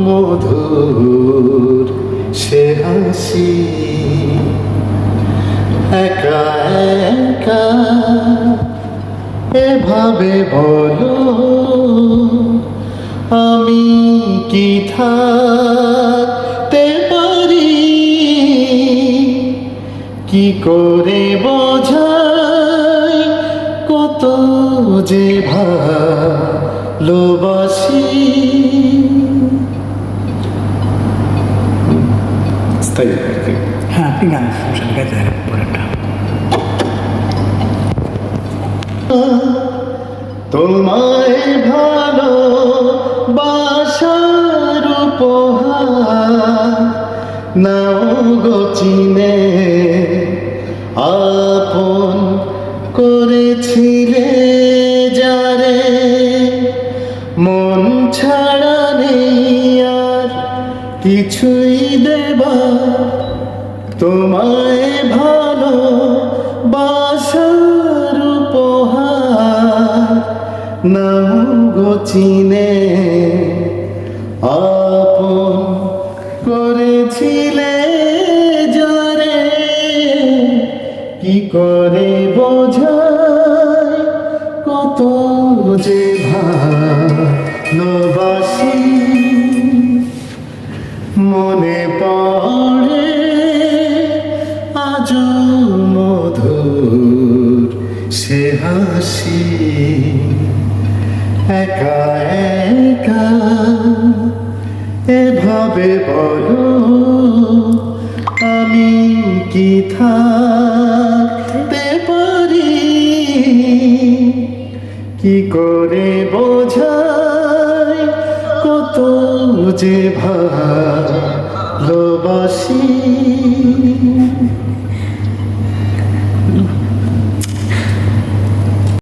মধুর সে হাসি একা একা এভাবে বলো আমি কি থাকতে পারি কি করে বোঝাই কত যে ভালোবাসি স্থায়ী আর কি। হ্যাঁ আপনি গান গাইতে থাকেন পরেরটা। তোমায় ভালো বাসার উপহার নাও গো চিনে আপন করেছিলে যারে মন ছাড়া নেই আর কিছুই দেবা তোমায় ভালো বাসার উপহার নাও গো চিনে আপন করেছিলে যারে কি করে বোঝাই কত যে ভালোবাসি মনে পড়ে আজও মধুর সে হাসি একা একা এভাবে বলো আমি কি থাকতে পারি কি করে বোঝাই কত যে ভালোবাসি